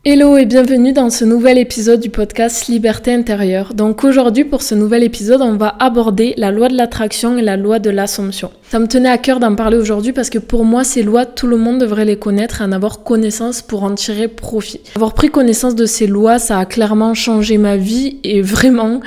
Hello et bienvenue dans ce nouvel épisode du podcast Liberté intérieure. Donc aujourd'hui pour ce nouvel épisode, on va aborder la loi de l'attraction et la loi de l'assomption. Ça me tenait à cœur d'en parler aujourd'hui parce que pour moi ces lois, tout le monde devrait les connaître et en avoir connaissance pour en tirer profit. Avoir pris connaissance de ces lois, ça a clairement changé ma vie et vraiment,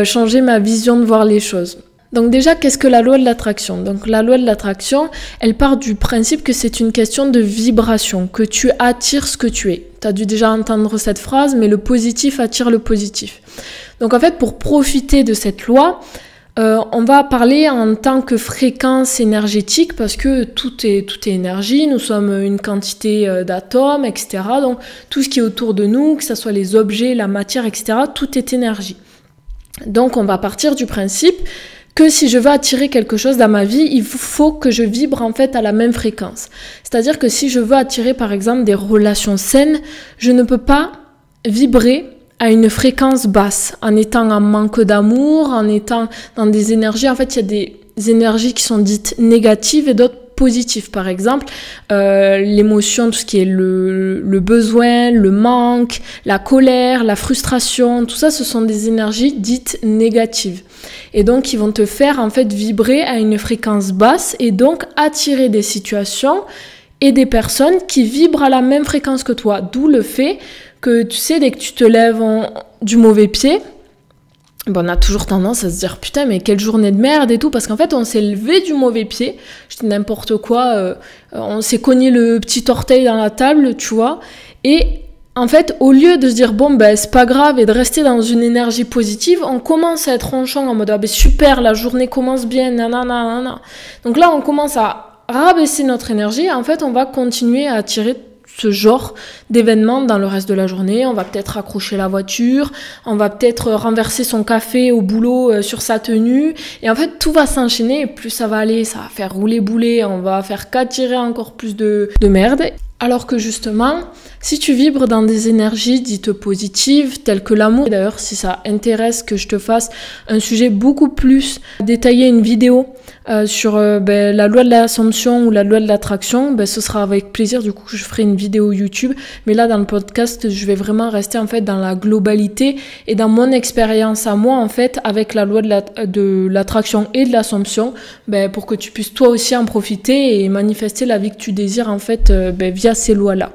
changé ma vision de voir les choses. Donc déjà, qu'est-ce que la loi de l'attraction ? Donc la loi de l'attraction, elle part du principe que c'est une question de vibration, que tu attires ce que tu es. Tu as dû déjà entendre cette phrase, mais le positif attire le positif. Donc en fait, pour profiter de cette loi, on va parler en tant que fréquence énergétique parce que tout est énergie, nous sommes une quantité d'atomes, etc. Donc tout ce qui est autour de nous, que ce soit les objets, la matière, etc., tout est énergie. Donc on va partir du principe que si je veux attirer quelque chose dans ma vie, il faut que je vibre en fait à la même fréquence. C'est-à-dire que si je veux attirer par exemple des relations saines, je ne peux pas vibrer à une fréquence basse, en étant en manque d'amour, en étant dans des énergies. En fait, il y a des énergies qui sont dites négatives et d'autres positives. Par exemple, l'émotion, tout ce qui est le besoin, le manque, la colère, la frustration, tout ça, ce sont des énergies dites négatives. Et donc, ils vont te faire en fait vibrer à une fréquence basse et donc attirer des situations et des personnes qui vibrent à la même fréquence que toi. D'où le fait que, tu sais, dès que tu te lèves du mauvais pied, on a toujours tendance à se dire putain mais quelle journée de merde et tout, parce qu'en fait on s'est levé du mauvais pied, je dis n'importe quoi, on s'est cogné le petit orteil dans la table, tu vois, et en fait au lieu de se dire c'est pas grave et de rester dans une énergie positive, on commence à être ronchon en mode super, la journée commence bien, nanana. Donc là on commence à rabaisser notre énergie et en fait on va continuer à attirer ce genre d'événements dans le reste de la journée. On va peut-être accrocher la voiture, on va peut-être renverser son café au boulot sur sa tenue, et en fait tout va s'enchaîner et plus ça va aller, ça va faire rouler bouler, on va faire qu'attirer encore plus de merde. Alors que justement, si tu vibres dans des énergies dites positives, telles que l'amour, d'ailleurs si ça intéresse que je te fasse un sujet beaucoup plus détaillé, une vidéo sur la loi de l'assomption ou la loi de l'attraction, ce sera avec plaisir, du coup je ferai une vidéo YouTube, mais là dans le podcast je vais vraiment rester en fait dans la globalité et dans mon expérience à moi en fait avec la loi de l'attraction et de l'assomption, pour que tu puisses toi aussi en profiter et manifester la vie que tu désires en fait via ces lois-là.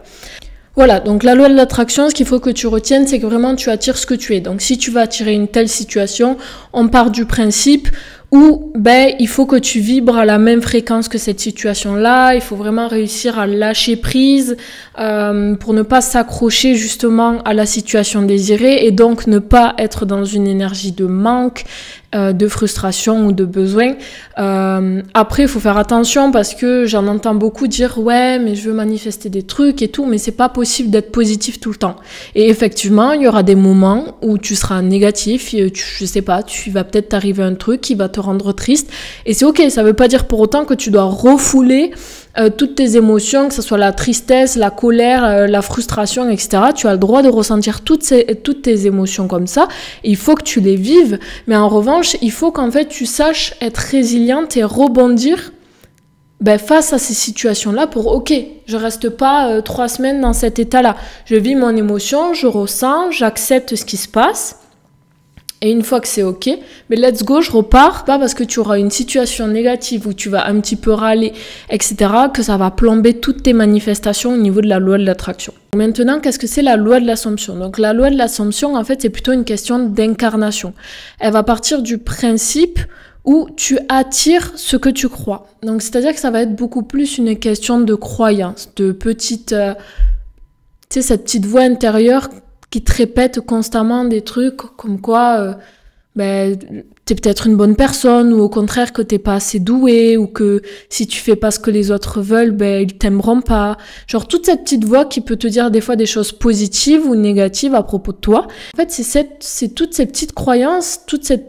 Voilà, donc la loi de l'attraction, ce qu'il faut que tu retiennes, c'est que vraiment tu attires ce que tu es. Donc si tu veux attirer une telle situation, on part du principe où il faut que tu vibres à la même fréquence que cette situation-là, il faut vraiment réussir à lâcher prise pour ne pas s'accrocher justement à la situation désirée et donc ne pas être dans une énergie de manque, de frustration ou de besoin. Après, il faut faire attention parce que j'en entends beaucoup dire « ouais, mais je veux manifester des trucs et tout », mais c'est pas possible d'être positif tout le temps. Et effectivement, il y aura des moments où tu seras négatif, je sais pas, tu vas peut-être t'arriver un truc qui va te rendre triste et c'est ok, ça veut pas dire pour autant que tu dois refouler toutes tes émotions, que ce soit la tristesse, la colère, la frustration, etc. Tu as le droit de ressentir toutes tes émotions comme ça. Et il faut que tu les vives. Mais en revanche, il faut qu'en fait tu saches être résiliente et rebondir face à ces situations-là pour ok, je reste pas 3 semaines dans cet état-là. Je vis mon émotion, je ressens, j'accepte ce qui se passe. Et une fois que c'est ok, let's go, je repars. Pas parce que tu auras une situation négative où tu vas un petit peu râler, etc., que ça va plomber toutes tes manifestations au niveau de la loi de l'attraction. Maintenant, qu'est-ce que c'est la loi de l'assomption ? Donc la loi de l'assomption, en fait, c'est plutôt une question d'incarnation. Elle va partir du principe où tu attires ce que tu crois. Donc c'est-à-dire que ça va être beaucoup plus une question de croyance, de petite... cette petite voix intérieure qui te répète constamment des trucs comme quoi t'es peut-être une bonne personne ou au contraire que t'es pas assez doué ou que si tu fais pas ce que les autres veulent, ils t'aimeront pas. Genre toute cette petite voix qui peut te dire des fois des choses positives ou négatives à propos de toi. En fait, c'est toutes ces petites croyances, toutes ces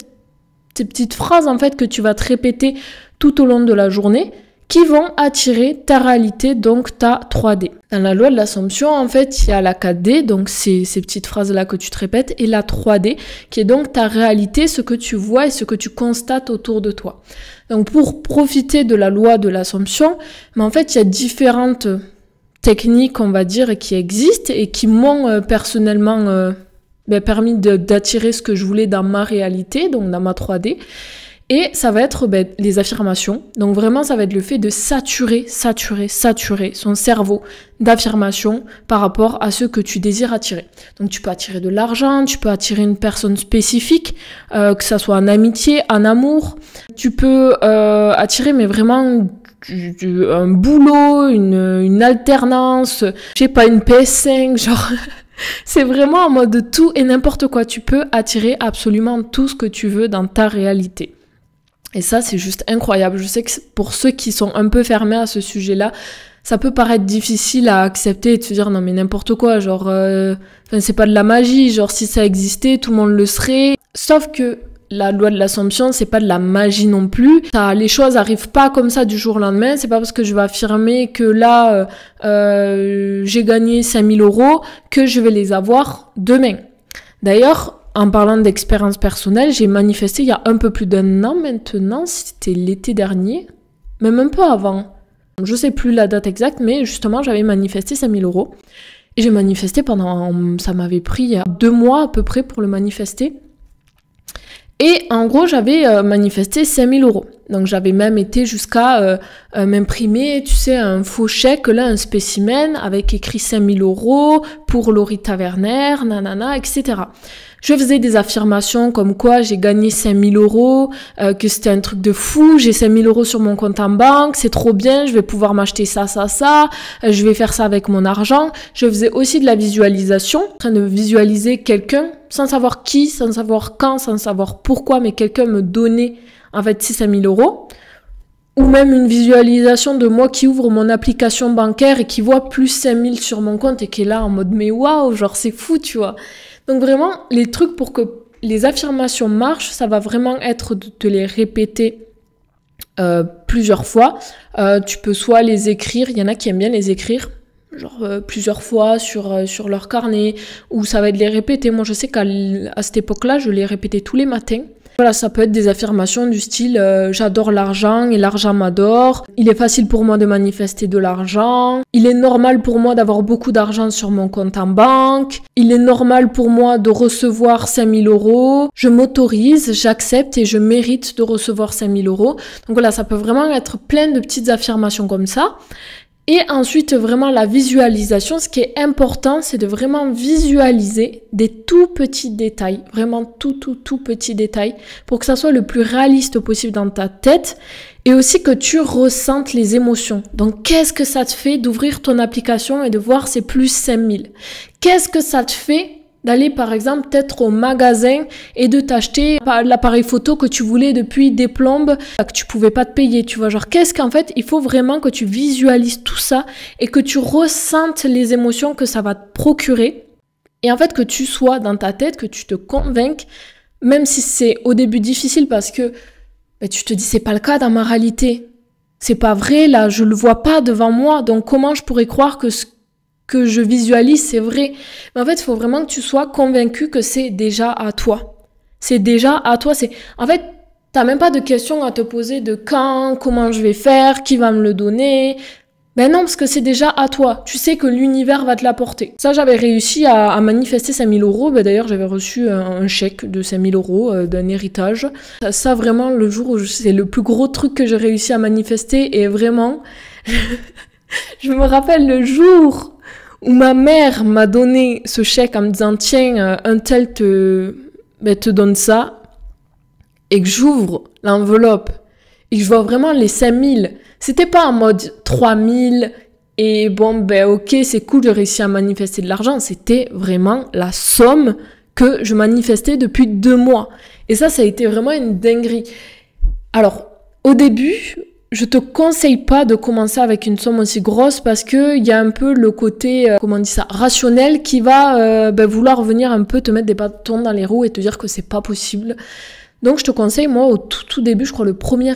petites phrases en fait que tu vas te répéter tout au long de la journée qui vont attirer ta réalité, donc ta 3D. Dans la loi de l'assomption, en fait, il y a la 4D, donc ces petites phrases-là que tu te répètes, et la 3D, qui est donc ta réalité, ce que tu vois et ce que tu constates autour de toi. Donc pour profiter de la loi de l'assomption, en fait, il y a différentes techniques, on va dire, qui existent et qui m'ont personnellement permis d'attirer ce que je voulais dans ma réalité, donc dans ma 3D. Et ça va être les affirmations. Donc vraiment, ça va être le fait de saturer son cerveau d'affirmations par rapport à ce que tu désires attirer. Donc tu peux attirer de l'argent, tu peux attirer une personne spécifique, que ça soit en amitié, en amour. Tu peux attirer mais vraiment un boulot, une alternance, je sais pas, une PS5, genre... C'est vraiment en mode tout et n'importe quoi. Tu peux attirer absolument tout ce que tu veux dans ta réalité. Et ça, c'est juste incroyable. Je sais que pour ceux qui sont un peu fermés à ce sujet-là, ça peut paraître difficile à accepter et de se dire non mais n'importe quoi, genre c'est pas de la magie, genre si ça existait, tout le monde le serait. Sauf que la loi de l'Assomption, c'est pas de la magie non plus. Les choses arrivent pas comme ça du jour au lendemain. C'est pas parce que je vais affirmer que là, j'ai gagné 5 000 € que je vais les avoir demain. D'ailleurs, en parlant d'expérience personnelle, j'ai manifesté il y a un peu plus d'1 an maintenant, c'était l'été dernier, même un peu avant. Je sais plus la date exacte, mais justement, j'avais manifesté 5 000 €. Et j'ai manifesté ça m'avait pris 2 mois à peu près pour le manifester. Et en gros, j'avais manifesté 5 000 €. Donc j'avais même été jusqu'à m'imprimer, tu sais, un faux chèque, là, un spécimen, avec écrit 5 000 € pour Laurita Werner, nanana, etc. Je faisais des affirmations comme quoi j'ai gagné 5 000 €, que c'était un truc de fou, j'ai 5 000 € sur mon compte en banque, c'est trop bien, je vais pouvoir m'acheter ça, je vais faire ça avec mon argent. Je faisais aussi de la visualisation, en train de visualiser quelqu'un, sans savoir qui, sans savoir quand, sans savoir pourquoi, mais quelqu'un me donnait en fait ces 5 000 €. Ou même une visualisation de moi qui ouvre mon application bancaire et qui voit plus 5 000 sur mon compte et qui est là en mode mais waouh, genre c'est fou, tu vois. Donc vraiment, les trucs pour que les affirmations marchent, ça va vraiment être de te les répéter plusieurs fois. Tu peux soit les écrire, il y en a qui aiment bien les écrire, genre plusieurs fois sur leur carnet, ou ça va être les répéter. Moi, je sais qu'à cette époque-là, je les répétais tous les matins. Voilà, ça peut être des affirmations du style j'adore l'argent et l'argent m'adore. Il est facile pour moi de manifester de l'argent. Il est normal pour moi d'avoir beaucoup d'argent sur mon compte en banque. Il est normal pour moi de recevoir 5 000 €. Je m'autorise, j'accepte et je mérite de recevoir 5 000 €. Donc voilà, ça peut vraiment être plein de petites affirmations comme ça. Et ensuite, vraiment la visualisation, ce qui est important, c'est de vraiment visualiser des tout petits détails, vraiment tout petits détails, pour que ça soit le plus réaliste possible dans ta tête, et aussi que tu ressentes les émotions. Donc, qu'est-ce que ça te fait d'ouvrir ton application et de voir ces plus 5 000? Qu'est-ce que ça te fait d'aller par exemple peut-être au magasin et de t'acheter l'appareil photo que tu voulais depuis des plombes que tu pouvais pas te payer, tu vois, genre qu'est-ce qu'en fait il faut vraiment que tu visualises tout ça et que tu ressentes les émotions que ça va te procurer et en fait que tu sois dans ta tête, que tu te convainques, même si c'est au début difficile parce que tu te dis c'est pas le cas dans ma réalité, c'est pas vrai là, je le vois pas devant moi, donc comment je pourrais croire que ce que je visualise, c'est vrai. Mais en fait, il faut vraiment que tu sois convaincu que c'est déjà à toi. C'est déjà à toi. En fait, t'as même pas de questions à te poser de quand, comment je vais faire, qui va me le donner. Ben non, parce que c'est déjà à toi. Tu sais que l'univers va te l'apporter. Ça, j'avais réussi à manifester 5 000 €. Ben d'ailleurs, j'avais reçu un chèque de 5 000 € d'un héritage. Ça, vraiment, le jour où c'est le plus gros truc que j'ai réussi à manifester. Et vraiment, je me rappelle le jour où ma mère m'a donné ce chèque en me disant tiens, un tel te donne ça, et que j'ouvre l'enveloppe et que je vois vraiment les 5 000. C'était pas en mode 3 000 et bon ok c'est cool, j'ai réussi à manifester de l'argent. C'était vraiment la somme que je manifestais depuis 2 mois. Et ça a été vraiment une dinguerie. Alors au début, je te conseille pas de commencer avec une somme aussi grosse parce que il y a un peu le côté, rationnel qui va vouloir venir un peu te mettre des bâtons dans les roues et te dire que c'est pas possible. Donc je te conseille, moi au tout début, je crois le premier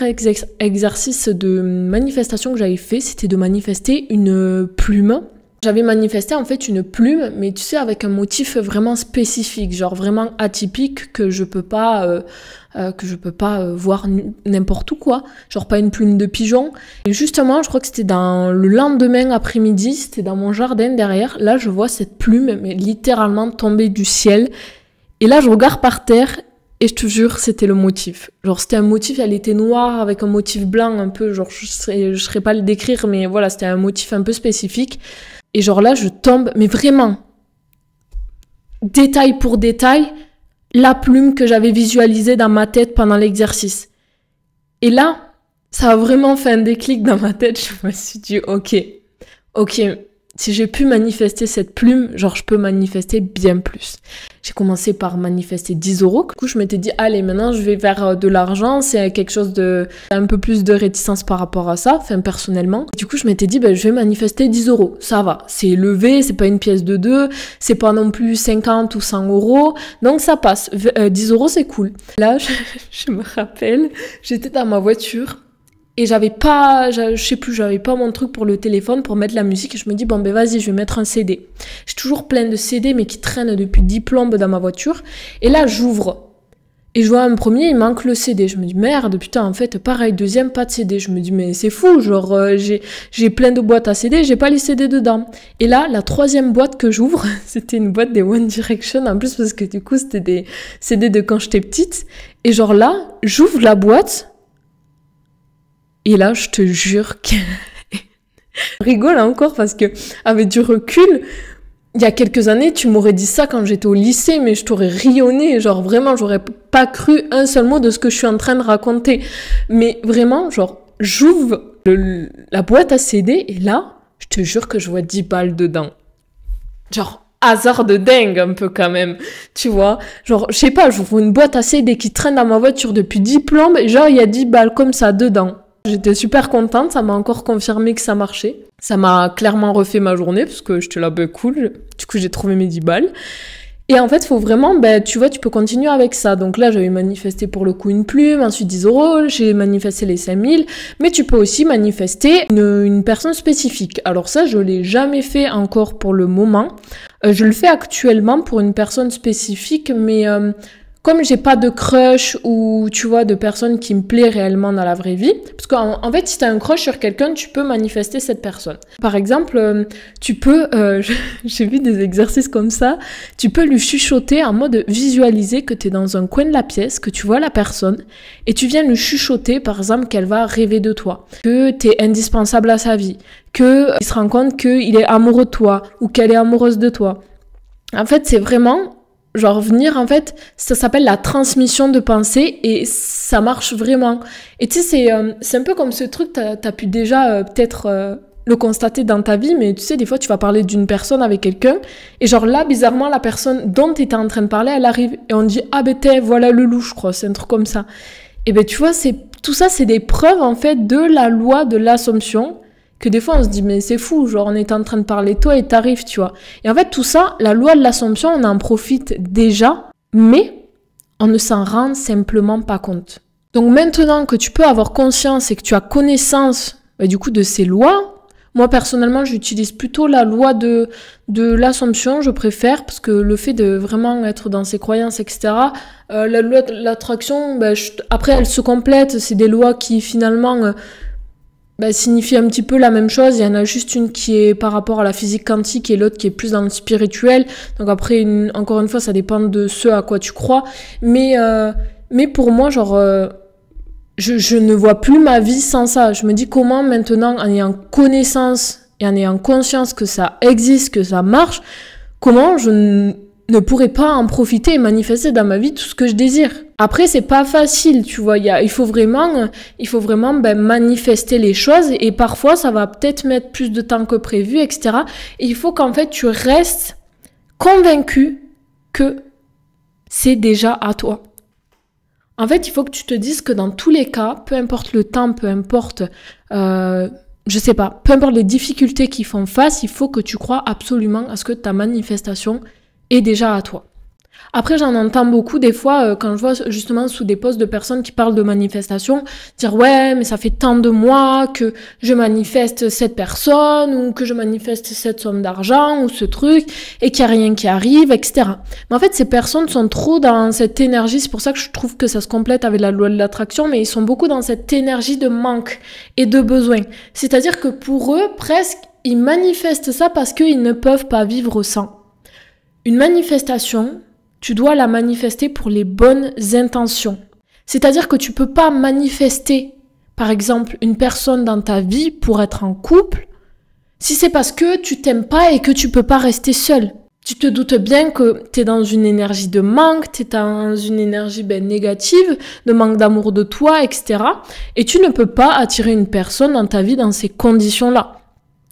exercice de manifestation que j'avais fait, c'était de manifester une plume. J'avais manifesté en fait une plume, mais tu sais, avec un motif vraiment spécifique, genre vraiment atypique, que je peux pas voir n'importe où, quoi. Genre pas une plume de pigeon. Et justement, je crois que c'était dans le lendemain après-midi, c'était dans mon jardin derrière. Là, je vois cette plume, mais littéralement tomber du ciel. Et là, je regarde par terre, et je te jure, c'était le motif. Genre, c'était un motif, elle était noire, avec un motif blanc un peu, genre, je serais pas le décrire, mais voilà, c'était un motif un peu spécifique. Et genre là, je tombe, mais vraiment, détail pour détail, la plume que j'avais visualisée dans ma tête pendant l'exercice. Et là, ça a vraiment fait un déclic dans ma tête. Je me suis dit, ok, si j'ai pu manifester cette plume, genre je peux manifester bien plus. J'ai commencé par manifester 10 €. Du coup, je m'étais dit, allez, maintenant je vais vers de l'argent. C'est quelque chose de un peu plus de réticence par rapport à ça, enfin personnellement. Du coup, je m'étais dit, je vais manifester 10 €. Ça va, c'est élevé, c'est pas une pièce de 2, c'est pas non plus 50 ou 100 €. Donc ça passe. 10 €, c'est cool. Là, je me rappelle, j'étais dans ma voiture. Et j'avais pas mon truc pour le téléphone, pour mettre la musique. Et je me dis, vas-y, je vais mettre un CD. J'ai toujours plein de CD, mais qui traînent depuis 10 plombes dans ma voiture. Et là, j'ouvre. Et je vois un premier, il manque le CD. Je me dis, merde, putain, en fait, pareil, deuxième, pas de CD. Je me dis, mais c'est fou, genre, j'ai plein de boîtes à CD, j'ai pas les CD dedans. Et là, la troisième boîte que j'ouvre, c'était une boîte des One Direction, en plus, parce que du coup, c'était des CD de quand j'étais petite. Et genre là, j'ouvre la boîte. Et là, je te jure que... Je rigole encore parce que, avec du recul, il y a quelques années, tu m'aurais dit ça quand j'étais au lycée, mais je t'aurais rionné. Genre, vraiment, j'aurais pas cru un seul mot de ce que je suis en train de raconter. Mais vraiment, genre, j'ouvre la boîte à CD et là, je te jure que je vois 10 balles dedans. Genre, hasard de dingue un peu quand même, tu vois. Genre, je sais pas, j'ouvre une boîte à CD qui traîne dans ma voiture depuis 10 plombes et genre, il y a 10 balles comme ça dedans. J'étais super contente, ça m'a encore confirmé que ça marchait. Ça m'a clairement refait ma journée, parce que j'étais là, cool. Du coup, j'ai trouvé mes 10 balles. Et en fait, il faut vraiment, tu vois, tu peux continuer avec ça. Donc là, j'avais manifesté pour le coup une plume, ensuite 10 €, j'ai manifesté les 5000, mais tu peux aussi manifester une personne spécifique. Alors ça, je l'ai jamais fait encore pour le moment. Je le fais actuellement pour une personne spécifique, mais... comme j'ai pas de crush ou, tu vois, de personne qui me plaît réellement dans la vraie vie, parce qu'en fait, si t'as un crush sur quelqu'un, tu peux manifester cette personne. Par exemple, tu peux, j'ai vu des exercices comme ça, tu peux lui chuchoter en mode visualiser que t'es dans un coin de la pièce, que tu vois la personne, et tu viens lui chuchoter, par exemple, qu'elle va rêver de toi, que t'es indispensable à sa vie, qu'il se rend compte qu'il est amoureux de toi, ou qu'elle est amoureuse de toi. En fait, c'est vraiment... genre venir, en fait, ça s'appelle la transmission de pensée et ça marche vraiment. Et tu sais, c'est un peu comme ce truc, t'as pu déjà peut-être le constater dans ta vie, mais tu sais, des fois, tu vas parler d'une personne avec quelqu'un et genre là, bizarrement, la personne dont tu étais en train de parler, elle arrive et on dit « Ah voilà le loup, je crois », c'est un truc comme ça. Et tu vois, tout ça, c'est des preuves, en fait, de la loi de l'Assomption, que des fois on se dit mais c'est fou, genre on est en train de parler de toi et t'arrives, tu vois. Et en fait tout ça, la loi de l'Assomption, on en profite déjà, mais on ne s'en rend simplement pas compte. Donc maintenant que tu peux avoir conscience et que tu as connaissance du coup de ces lois, moi personnellement j'utilise plutôt la loi de l'Assomption, je préfère, parce que le fait de vraiment être dans ses croyances, etc., la loi de l'attraction, après elle se complète, c'est des lois qui finalement... signifie un petit peu la même chose. Il y en a juste une qui est par rapport à la physique quantique et l'autre qui est plus dans le spirituel. Donc après, encore une fois, ça dépend de ce à quoi tu crois. Mais pour moi, genre, je ne vois plus ma vie sans ça. Je me dis comment maintenant, en ayant connaissance et en ayant conscience que ça existe, que ça marche, comment je ne pourrais pas en profiter et manifester dans ma vie tout ce que je désire. Après, c'est pas facile, tu vois. Il faut vraiment manifester les choses et parfois, ça va peut-être mettre plus de temps que prévu, etc. Et il faut qu'en fait, tu restes convaincu que c'est déjà à toi. En fait, il faut que tu te dises que dans tous les cas, peu importe le temps, peu importe, je sais pas, peu importe les difficultés qui font face, il faut que tu crois absolument à ce que ta manifestation est déjà à toi. Après, j'en entends beaucoup des fois quand je vois justement sous des posts de personnes qui parlent de manifestation, dire ouais, mais ça fait tant de mois que je manifeste cette personne ou que je manifeste cette somme d'argent ou ce truc et qu'il n'y a rien qui arrive, etc. Mais en fait, ces personnes sont trop dans cette énergie, c'est pour ça que je trouve que ça se complète avec la loi de l'attraction, mais ils sont beaucoup dans cette énergie de manque et de besoin. C'est-à-dire que pour eux, presque, ils manifestent ça parce qu'ils ne peuvent pas vivre sans. Une manifestation, tu dois la manifester pour les bonnes intentions. C'est-à-dire que tu peux pas manifester, par exemple, une personne dans ta vie pour être en couple, si c'est parce que tu t'aimes pas et que tu peux pas rester seul. Tu te doutes bien que tu es dans une énergie de manque, tu es dans une énergie négative, de manque d'amour de toi, etc. Et tu ne peux pas attirer une personne dans ta vie dans ces conditions-là.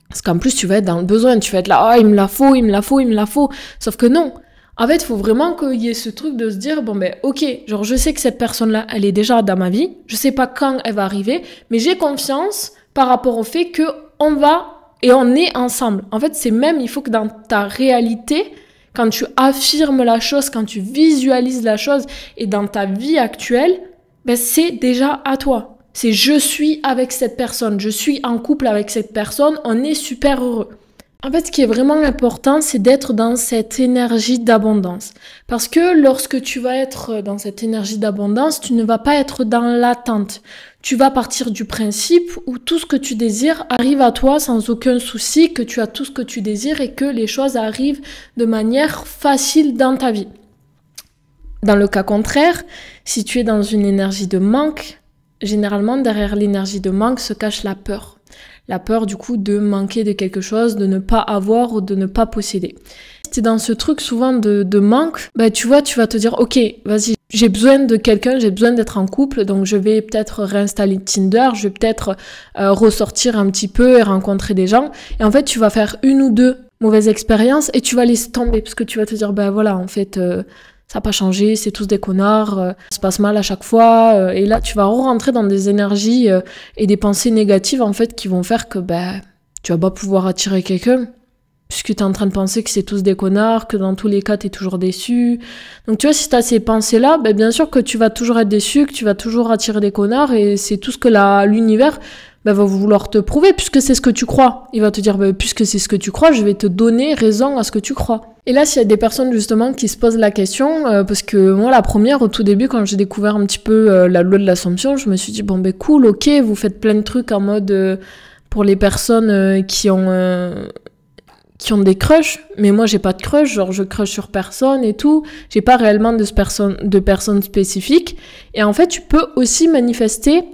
Parce qu'en plus, tu vas être dans le besoin, tu vas être là, il me la faut, il me la faut, il me la faut. Sauf que non. En fait, il faut vraiment qu'il y ait ce truc de se dire, ok, genre je sais que cette personne-là, elle est déjà dans ma vie, je sais pas quand elle va arriver, mais j'ai confiance par rapport au fait que on est ensemble. En fait, il faut que dans ta réalité, quand tu affirmes la chose, quand tu visualises la chose, et dans ta vie actuelle, c'est déjà à toi. C'est je suis avec cette personne, je suis en couple avec cette personne, on est super heureux. En fait, ce qui est vraiment important, c'est d'être dans cette énergie d'abondance. Parce que lorsque tu vas être dans cette énergie d'abondance, tu ne vas pas être dans l'attente. Tu vas partir du principe où tout ce que tu désires arrive à toi sans aucun souci, que tu as tout ce que tu désires et que les choses arrivent de manière facile dans ta vie. Dans le cas contraire, si tu es dans une énergie de manque, généralement derrière l'énergie de manque se cache la peur. La peur du coup de manquer de quelque chose, de ne pas avoir ou de ne pas posséder. Si t'es dans ce truc souvent de manque, tu vas te dire ok, vas-y, j'ai besoin de quelqu'un, j'ai besoin d'être en couple, donc je vais peut-être réinstaller Tinder, je vais peut-être ressortir un petit peu et rencontrer des gens. Et en fait, tu vas faire une ou deux mauvaises expériences et tu vas laisser tomber parce que tu vas te dire voilà, en fait... ça n'a pas changé, c'est tous des connards, ça se passe mal à chaque fois. Et là, tu vas rentrer dans des énergies et des pensées négatives, en fait, qui vont faire que tu vas pas pouvoir attirer quelqu'un. Puisque tu es en train de penser que c'est tous des connards, que dans tous les cas, tu es toujours déçu. Donc, tu vois, si tu as ces pensées-là, bien sûr que tu vas toujours être déçu, que tu vas toujours attirer des connards. Et c'est tout ce que l'univers va vouloir te prouver, puisque c'est ce que tu crois. Il va te dire, puisque c'est ce que tu crois, je vais te donner raison à ce que tu crois. Et là, s'il y a des personnes justement qui se posent la question, parce que moi, la première, au tout début, quand j'ai découvert un petit peu la loi de l'Assomption, je me suis dit, cool, ok, vous faites plein de trucs en mode pour les personnes qui ont des crushs, mais moi, j'ai pas de crush, genre je crush sur personne et tout, j'ai pas réellement de personnes spécifiques. Et en fait, tu peux aussi manifester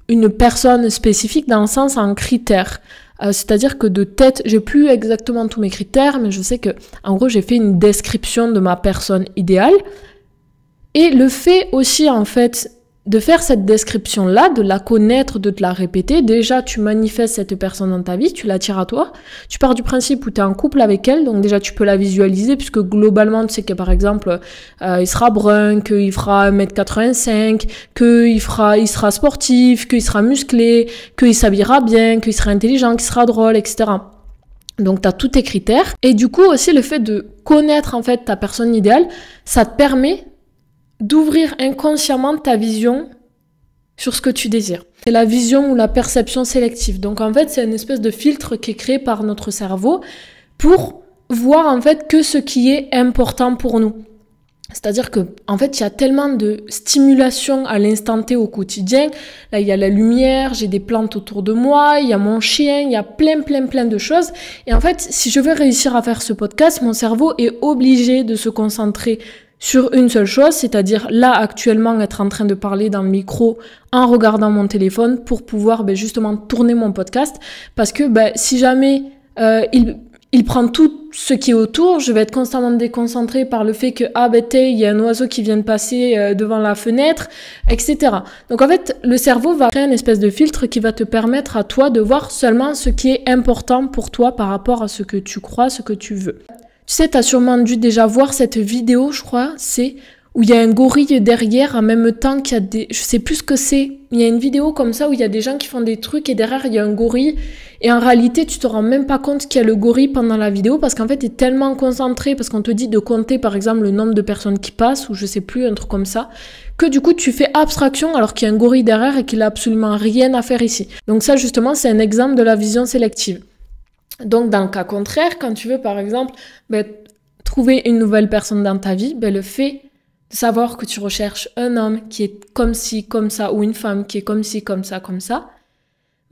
une personne spécifique dans le sens en critère. C'est-à-dire que de tête, j'ai plus exactement tous mes critères, mais je sais que, en gros, j'ai fait une description de ma personne idéale. Et le fait aussi, en fait, de faire cette description-là, de la connaître, de te la répéter, déjà, tu manifestes cette personne dans ta vie, tu l'attires à toi. Tu pars du principe où tu es en couple avec elle, donc déjà, tu peux la visualiser, puisque globalement, tu sais que, par exemple, il sera brun, qu'il fera 1m85, qu'il sera sportif, qu'il sera musclé, qu'il s'habillera bien, qu'il sera intelligent, qu'il sera drôle, etc. Donc, tu as tous tes critères. Et du coup, aussi, le fait de connaître, en fait, ta personne idéale, ça te permet d'ouvrir inconsciemment ta vision sur ce que tu désires. C'est la vision ou la perception sélective. Donc en fait, c'est une espèce de filtre qui est créé par notre cerveau pour voir en fait que ce qui est important pour nous. C'est-à-dire que en fait, il y a tellement de stimulation à l'instant T au quotidien. Là, il y a la lumière, j'ai des plantes autour de moi, il y a mon chien, il y a plein de choses. Et en fait, si je veux réussir à faire ce podcast, mon cerveau est obligé de se concentrer sur une seule chose, c'est-à-dire là actuellement être en train de parler dans le micro en regardant mon téléphone pour pouvoir justement tourner mon podcast, parce que si jamais il prend tout ce qui est autour, je vais être constamment déconcentrée par le fait que il y a un oiseau qui vient de passer devant la fenêtre, etc. Donc en fait, le cerveau va créer une espèce de filtre qui va te permettre à toi de voir seulement ce qui est important pour toi par rapport à ce que tu crois, ce que tu veux. Tu sais, t'as sûrement dû déjà voir cette vidéo, je crois, c'est où il y a un gorille derrière en même temps qu'il y a des... Je sais plus ce que c'est. Il y a une vidéo comme ça où il y a des gens qui font des trucs et derrière il y a un gorille. Et en réalité, tu te rends même pas compte qu'il y a le gorille pendant la vidéo parce qu'en fait, tu es tellement concentré parce qu'on te dit de compter par exemple le nombre de personnes qui passent ou je sais plus, un truc comme ça, que du coup tu fais abstraction alors qu'il y a un gorille derrière et qu'il a absolument rien à faire ici. Donc ça justement, c'est un exemple de la vision sélective. Donc dans le cas contraire, quand tu veux par exemple trouver une nouvelle personne dans ta vie, le fait de savoir que tu recherches un homme qui est comme ci, comme ça, ou une femme qui est comme ci, comme ça,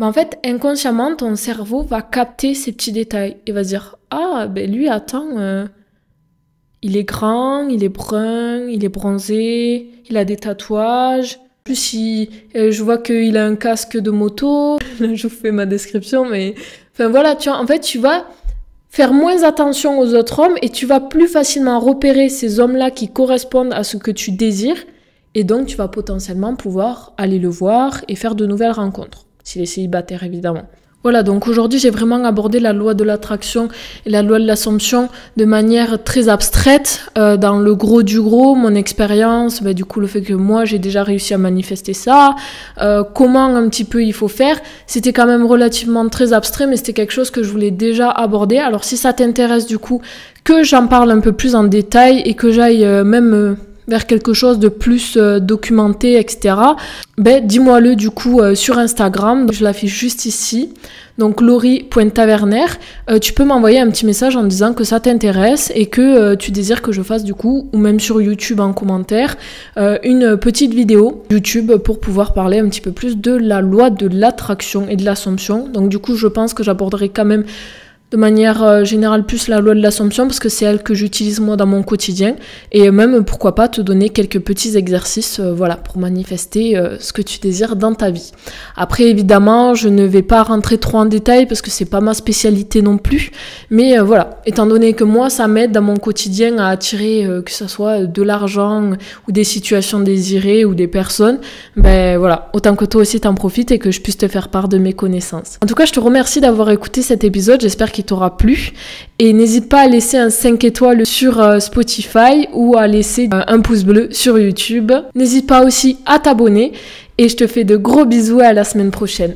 en fait, inconsciemment, ton cerveau va capter ces petits détails et va se dire « Ah, lui, attends, il est grand, il est brun, il est bronzé, il a des tatouages. En plus, je vois qu'il a un casque de moto. » Là, je vous fais ma description, mais... Enfin, voilà, tu vois, en fait, tu vas faire moins attention aux autres hommes et tu vas plus facilement repérer ces hommes-là qui correspondent à ce que tu désires et donc tu vas potentiellement pouvoir aller le voir et faire de nouvelles rencontres. S'il est célibataire, évidemment. Voilà, donc aujourd'hui, j'ai vraiment abordé la loi de l'attraction et la loi de l'assomption de manière très abstraite, dans le gros du gros, mon expérience, du coup, le fait que moi, j'ai déjà réussi à manifester ça, comment un petit peu il faut faire. C'était quand même relativement très abstrait, mais c'était quelque chose que je voulais déjà aborder. Alors, si ça t'intéresse, du coup, que j'en parle un peu plus en détail et que j'aille même... vers quelque chose de plus documenté, etc. Dis-moi-le du coup sur Instagram, je l'affiche juste ici, donc Laurie.taverner. Tu peux m'envoyer un petit message en disant que ça t'intéresse et que tu désires que je fasse du coup, ou même sur YouTube en commentaire, une petite vidéo YouTube pour pouvoir parler un petit peu plus de la loi de l'attraction et de l'assomption. Donc du coup, je pense que j'aborderai quand même de manière générale plus la loi de l'assomption parce que c'est elle que j'utilise moi dans mon quotidien et même pourquoi pas te donner quelques petits exercices pour manifester ce que tu désires dans ta vie. Après évidemment je ne vais pas rentrer trop en détail parce que c'est pas ma spécialité non plus, mais étant donné que moi ça m'aide dans mon quotidien à attirer que ce soit de l'argent ou des situations désirées ou des personnes, autant que toi aussi t'en profites et que je puisse te faire part de mes connaissances. En tout cas je te remercie d'avoir écouté cet épisode, j'espère qu'il t'aura plu et n'hésite pas à laisser un 5 étoiles sur Spotify ou à laisser un pouce bleu sur YouTube. N'hésite pas aussi à t'abonner et je te fais de gros bisous à la semaine prochaine.